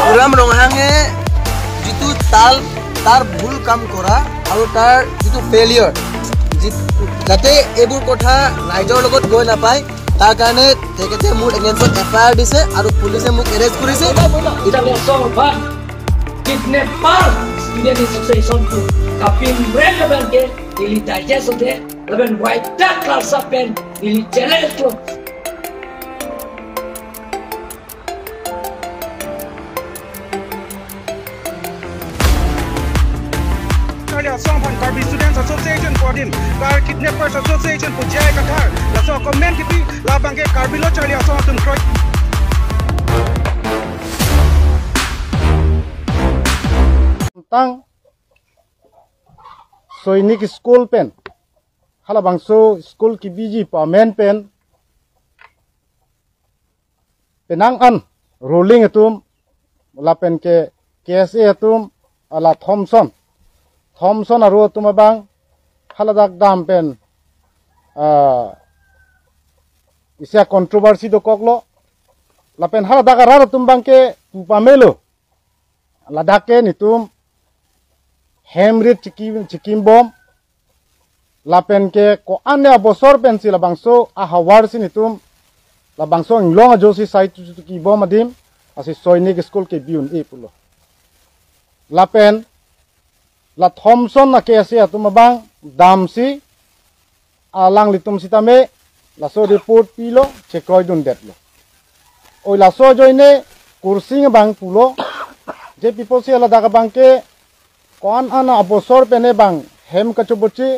পুরা মনহাঙে যিটো তাৰ ভুল কাম কৰা আৰু তাৰ যিটো ফেইলিয়ৰ যাতে এইবোৰ কথা ৰাইজৰ লগত গৈ নাপায় তাৰ কাৰণে তেখেতে মোৰ এগেইনষ্টত এফআইআৰ দিছে আৰু পুলিচে মোক এৰেষ্ট কৰিছে kidnapper student association tu kapin relevant ke ili digest de leben white that class up pen ili challenge tu Songpan Karbi Students Association for him Kar Kidnappers Association for Jai Kathar la so comment kipi la bangke Karbi lo chali asong tun kroy tang soinik school pen hala bangso school ki biji pa men pen penang an rolling atum la pen ke KSA atum ala Thompson aru atum bang hala dak dam pen isya controversy do koklo la pen hala dak rar atum bang ke pamelo ladake nitum hemrit chikim bom lapen ke ko ane bosor pensil labangso a hawar sinitum labangso nglong josi site ki bom adim asi soinik school ke biun e pulo lapen la Thompson na ke asia tumabang damsi alang litum sitame la so report pilo checkroy dun detlo oi la so joine kursing bang pulo je people si ala daga bangke kon ana abosor pene bang hem kachubuchi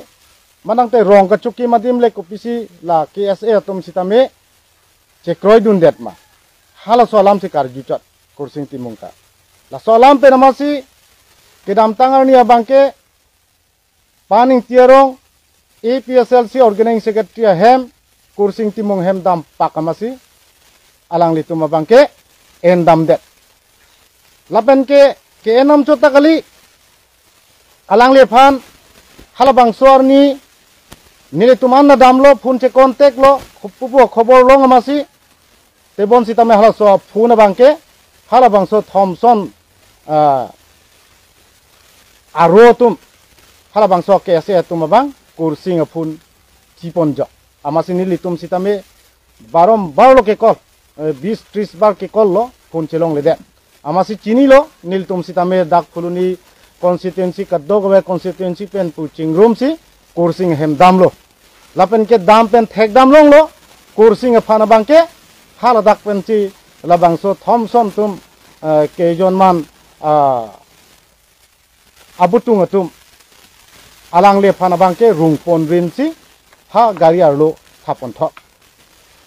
manang te rong kachuki madim le kopisi la KSA atum sitame chekroi dun detma hala salam si karjuchat kursing timungka la salam pe namasi kedam tangar ni bangke paning tiarong APSLC organizing secretary hem kursing timung hem dam pakamasi alang lituma bangke endam det lapen ke enam chota kali alang lephan halabang suar ni nile tuman na damlo phone che contact lo khupu khobor lo ngamasi tebon sitame hala so phone bangke halabang so Thompson arotum halabang so ke ase tum bang kursing phone chiponjo amasi nile tum sitame barom barlo ke kol 20-30 bar ke kol lo phone chelong le de amasi chini lo nil tum sitame dak fuluni constituency kadogwe constituency pen puching room si kursing hem dam lo lapen ke dam pen thek dam long lo kursing phana bangke hala dak pen si labang so Thompson tum ke jon man abutung atum alang le phana bangke rung pon rin si ha gari arlo thapon tho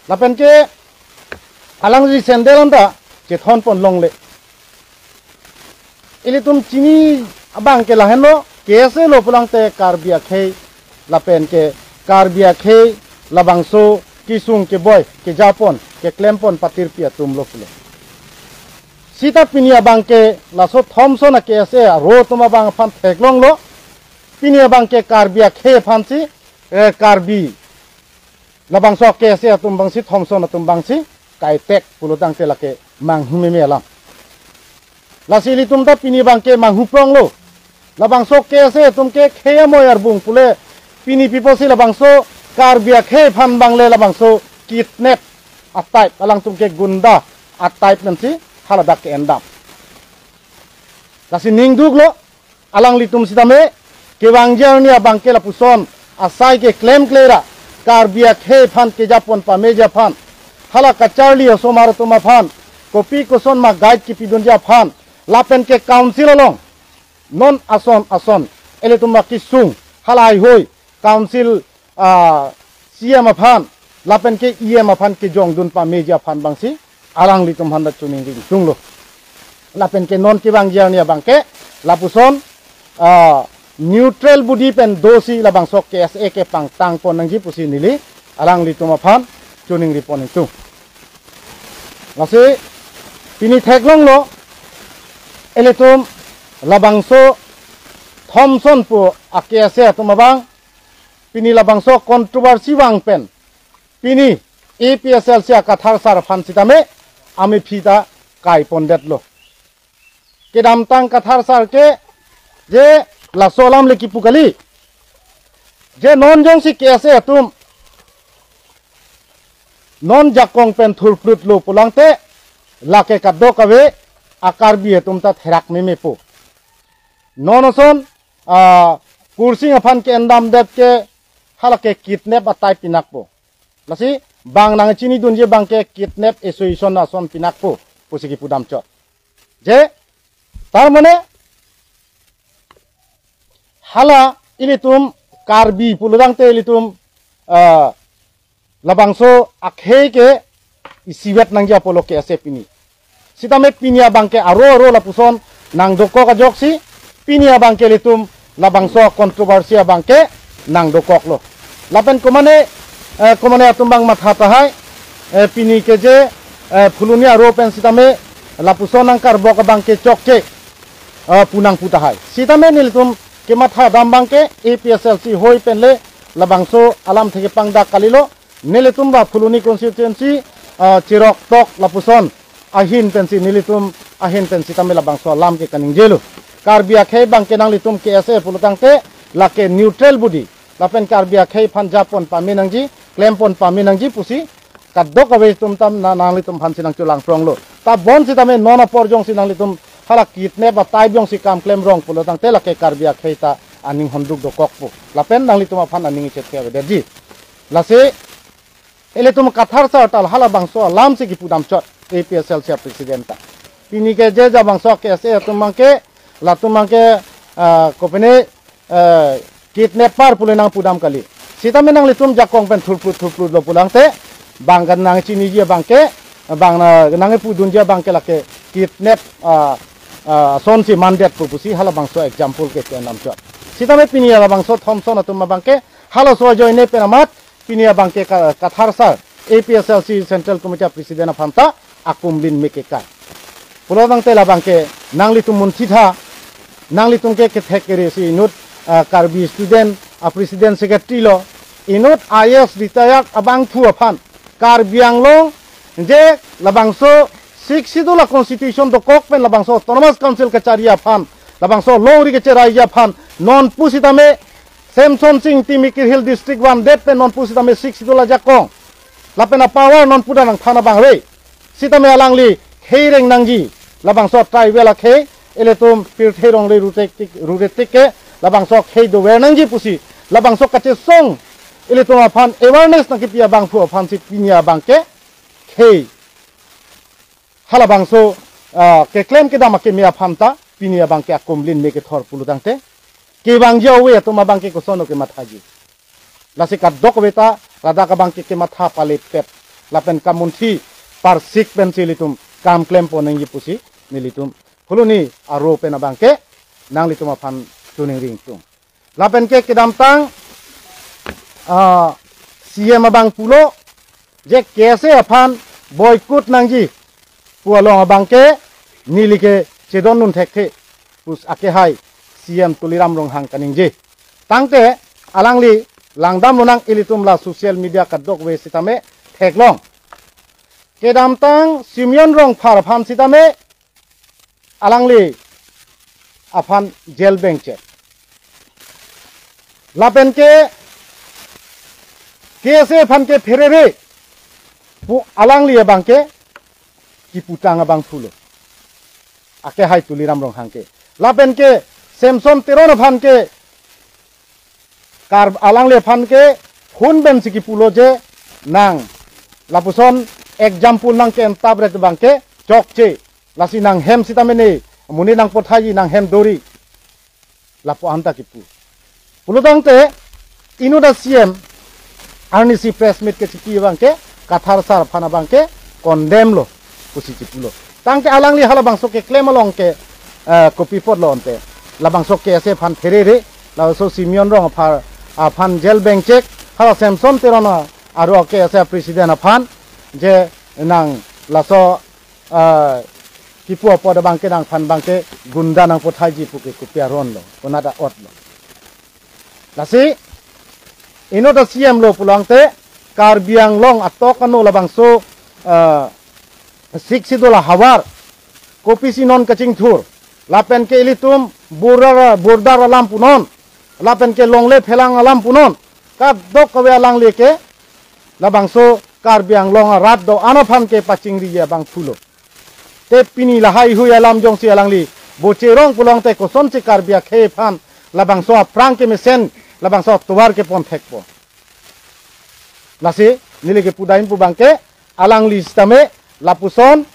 lapen ke alang ji sendel anda ke thon pon long le ili tum chini abang ke lahen lo kese lo pulang te karbia khei lapen ke karbia khei labangso kisung ke boy ke japon ke klempon patir pia tum lo pulo sita pinia bang ke laso Thompson ke ase ro tuma bang phan theklong lo pinia bang ke karbia khei phansi karbi labangso ke ase tum bangsi Thompson tum bangsi kai tek pulo tang te lake manghume me alam lasili tum ta pini bangke manghu prong lo labang so ke se tum ke kheya moyar bung pule pini people si labang so karbia khe phan bangle labang so kidnap atai alang tum ke gunda atai nansi haladak ke endam lasi ningduk lo alang litum sidame ke wangjar ni abangke la puson asai ke claim klera karbia khe phan ke japon pa meja phan hala kacharli so maratuma phan kopi koson ma guide ki pidunja phan lapen ke council along non ason ele tumma kisung halai hoi council CM aphan lapen ke EM aphan ke jong dun pa meja phan bangsi alang litum handa chuning ring sunglo lapen ke non ki bang jarnia bangke lapuson neutral budi pen dosi labang sok ke SE ke pang tang pon nangji pusi nili alang litum aphan chuning ripon itu lase pini theklong lo eletum labangso Thompson po akyase tumabang pini labangso kontroversi wang pen pini APSL sia kathar sar fan sitame ami phita kai pondet lo kedam tang kathar sar ke je la solam le kipukali je non jong si kese atum non jakong pen thurplut lo pulangte lake kaddo kawe akar bi atum ta therak me po non oson kursi afan ke endam dep ke halake kidnap atai pinak po lasi bang nang chini dunje bang ke kidnap association na son pinak po posiki pudam chot je tar mane hala ilitum karbi puludang te ilitum labangso akhe ke isiwet nangja polo ke ase pini sitame pinia bangke aro lapuson nang doko ka joksi pinia bangke litum labangso kontroversi bangke nang dokok lo lapen komane atumbang matha tahai pini ke je fuluni aro pen sitame lapuson nang karbo ka bangke chokche punang putahai sitame nilitum ke matha dam bangke APSLC hoi penle labangso alam theke pangda kalilo nilitum ba fuluni constituency cirok tok lapuson ahin pensi nilitum ahin pensi tamela bangso lam ke kaning jelu karbia khei bangke nang litum ke ase pulutang te lake neutral budi lapen karbia khei phanjab pon paminangji claim pon paminangji pusi kadok awe tum tam nang litum phansinang chulang pronglo ta bon si tame nona porjong sinang litum hala kidnap ba tai jong si kam claim rong pulutang te lake karbia khei ta aning honduk do kokpu lapen nang litum aphan aning chetke awe derji lase ele tum kathar sa tal hala bangso lam se ki pudam chot APSL sia presidenta pini ke je ja bangso ke ase tumangke latumangke kopene kidnapper pulenang pudam kali sita menang litum jakong pen thurplut lo pulang te bangkan nang chini je bangke bang nang pudun je bangke lake kidnap son si mandat pupusi hala bangso example ke nam chot sita me pini hala bangso thomson atum bangke hala so joine penamat pinia bangke kathar sar APSLC Central Committee President of Hanta akumlin mekeka pulodang tela bangke nangli tumun thitha nangli tungke ke thekere si inut karbi student president secretary lo inut IS retired abang thu aphan karbiang lo je labangso siksidula constitution do kokpen labangso autonomous council ke charia phan labangso longri ke cherai ya phan non pusitame Samson Singh Timikir Hill District 1 depe non pusitame 6 dola jakong lapena power non puda nang thana bang re sitame alangli kheireng nangji labang so trai wela khe eletum pir therong le ruretik ke labang so khei do wer nangji pusi labang so kache song eletum aphan awareness nang pia bang pu aphan sit pinya bang ke khei hala bang so ke claim ke dama ke mia phamta pinya bang ke akumlin me ke thor puludang te ke bang jawe to ma bang ke kosono ke mathaji lasi ka dok beta rada ka bang ke matha pale pet lapen kamunthi par sik pensilitum kam claim ponengi pusi nilitum huluni aro pena bang ke nang litum aphan tuning ring tum lapen ke kedam tang CM bang pulo je kese aphan boycott nangji pualong abang ke nilike chedon nun thekhe pus ake hai CM tuliram rong hang kaningji tangte alangli langdam lunang ilitum la social media kadok we sitame theklong kedam tang Simeon rong phar phan sitame alangli aphan jail bank che lapen ke kese phan ke ferere pu alangli abang ke kiputang abang fulo ake hai tuliram rong hang ke lapen ke Samson Teron phan ke kar alangle phan ke hun ben siki pulo je nang lapuson example nang ke entabret bangke chokche lasi nang hem sitamene muni nang pothai nang hem dori lapu anta kipu puludang te inuda CM RNC press meet ke chiki bangke kathar sar phana bangke condemn lo pusi chipulo tangke alangli hala bangso ke claim along ke copy pot lo onte labang sok ke ase phan therere la so Simeon rong phan jail bank check hala Samson Terona aro ke ase president phan je nang la so kipu pod bangke nang phan bangke gunda nang pothai ji puke kupia ron lo onada ot lo lasi ino da CM lo pulang te Karbi Anglong atok kanu labangso siksidola hawar kopi sinon kacing thur lapen ke ilitum burdar alam punon lapen ke longle phelang alam punon ka dok kawe alang leke labangso Karbi Anglong rat do anaphan ke pachingri ya bang phulo te pini lahai hui alam jong si alang li bocherong pulang te koson si Karbi khe phan labangso prang ke mesen labangso tuwar ke pon thekpo lasi nili ke pudain pu bangke alang li stame lapuson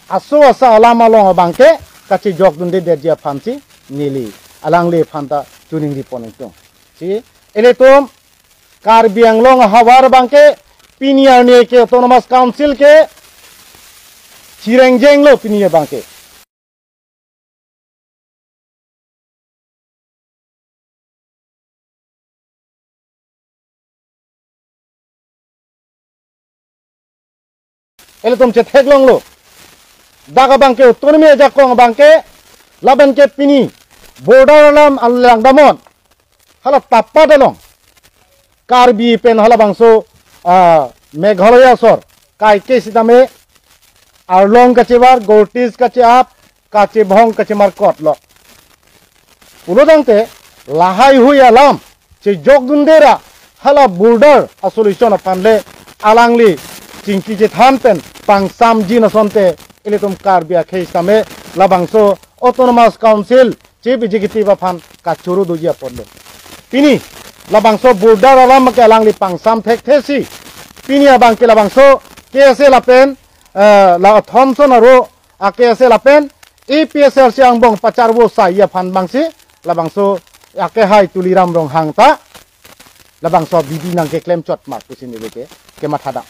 aso asa alama long bangke kachi jok dunde derjia phansi nili alang le phanta tuning di poneng si eletom Karbi Anglong hawar bangke piniar ne ke autonomous council ke Cirengjeng lo piniya bangke ele tom cetek long lo daga bangke autonomy jakong bangke laban ke pini border alam alang damon hala tappa dalong Karbi pen hala bangso Meghalaya sor kai ke sidame Arlong kacebar Gortis kace ap kace bhong kace markot lo ulodang te lahai hui alam che jogdundera hala border a solution apanle alangli cingki je than pen pangsam jin sonte eletum Karbi khe same labangso autonomous council che executive afan kachuru dujia podlo pini labangso border alam ke alangli pangsam thek thesi pini abang ke labangso kese lapen la Thompson aro ake lapen EPSL siang bong pacarbo saya fan bangsi labangso ake hai tuliram rong hangta labangso bibi nang ke claim chot mak pusin dileke ke mathada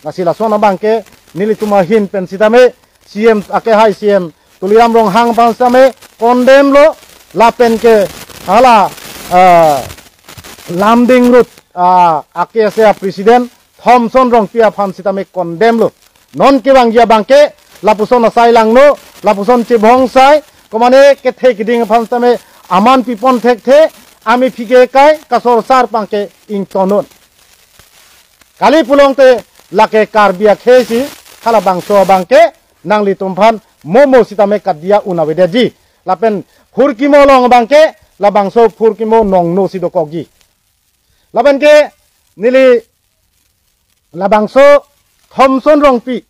nasila sona bangke nili tuma hin pen sitame CM ake hai CM tuliram rong hang pansame condemn lo lapen ke hala lamding rut ake president Thompson rong pia fan sitame condemn lo non ke banggia bangke lapuson asai langno lapuson cebong sai komane ke thek ding phansame aman pipon thek the ami phige kai kasor sar pangke ing tonon kali pulong te lake Karbia khesi khala bangso bangke nangli tumphan momo sitame kadia unawedaji lapen furkimo long bangke la bangso furkimo nong no sidokogi lapen ke nili la bangso Thompson rongpi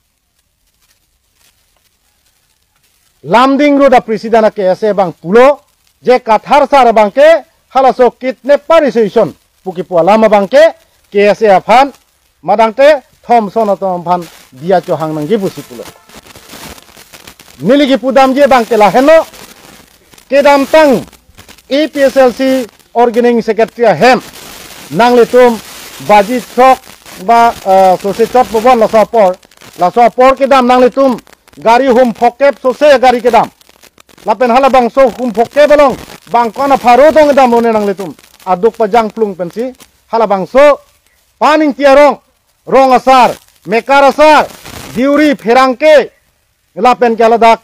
lamding roda presidana ke ase bang pulo je kathar sar bangke halaso kidnapperization puki pu lama bangke ke ase afan madangte Thompson atom phan dia cho hang nanggi busi pulo niligi pudam je bangke la heno kedam tang EPSLC organizing secretary hem nangle tum baji chok ba sose chot bobon la sopor ke dam nang letum gari hum phokep sose gari ke dam lapen hala bang so hum phokke balong bang kona pharo dong dam one nang letum aduk pajang plung pensi hala bang so paning tiarong rong asar mekar asar diuri pherangke lapen kaladak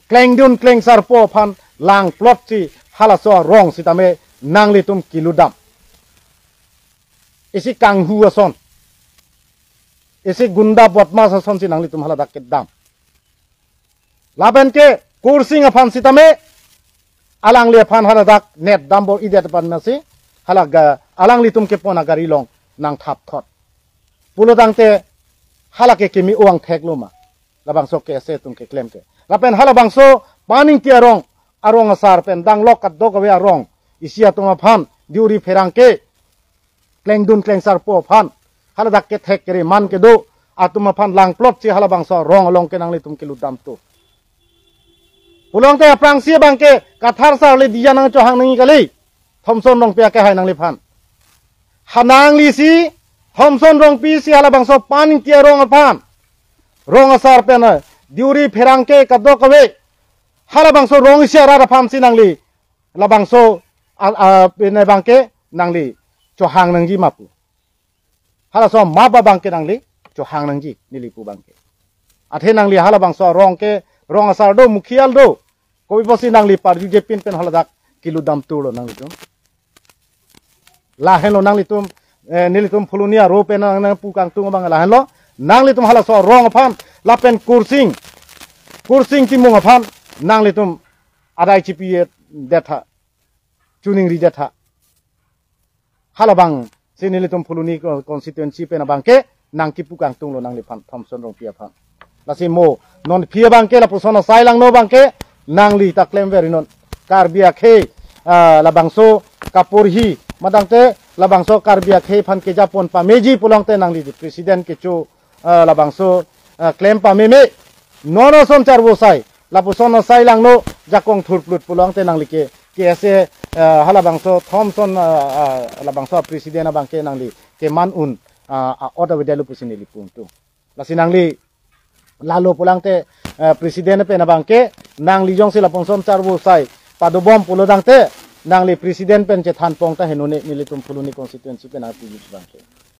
klengdun kleng sarpo phan lang plot si hala so rong sitame nang letum kiludam isi kanghu ason isi gunda botmas ason si nangli tum haladak kedam laben ke kursing afan sitame alang le afan haladak net dambor idet pan nasi halaga alang litum ke pona gari long nang thap thot pulodang te halake kimi uang thek luma labang so ke se tum ke claim ke lapen halabang so paning ti arong asar pen dang lok kat dog we arong isia tum afan diuri ferang ke kleng dun kleng sar po phan haladak ke thek kere man ke do atuma phan lang plot si halabang so rong along ke nang litum ke ludam tu pulong te aprang si bangke kathar sar le dia nang cho hang nang kali Thompson rong pia ke hai nang li phan hanang li si Thompson rong pi si halabang so paning tia rong phan rong asar pen diuri ferang ke kaddo kawe halabang so rong sia ra phan si nang li labang so pen bangke nang li cho hang nang ji mapu hala so maba bangke nang li cho hang nang ji nilipu bangke athe nang li hala bang so rong ke rong asar do mukhial do koi posi nang li par ju je pin pen hala dak kiludam tu lo nang li lahen lo nang litum nilitum fulunia ro pen nang pukang tung bang lahen lo nang litum hala so rong aphan lapen kursing timung aphan nang litum adai chipi detha tuning ri detha hala bang sinilitum fuluni constituency pen bangke nang ki pukang tung lo nang lipan Thompson rong pia phan lasi mo non pia bangke la pusona sailang no bangke nang li ta claim veri non karbia khe labangso kapurhi madangte labangso karbia khe phan ke japon pa meji pulangte nang li president ke chu labangso claim pa meme nono som char bo sai lapusona sai lang no jakong thurplut pulangte nang li ke ase halabangso Thompson labangso president abangke nang li ke man un order widelu pusini li puntu lasi nang li lalu pulangte presiden pe nabangke nang li jong sila pongsom charbu sai padobom pulo dangte nang li presiden pen che than pong ta henone nilitum puluni constituency pe na pi bangke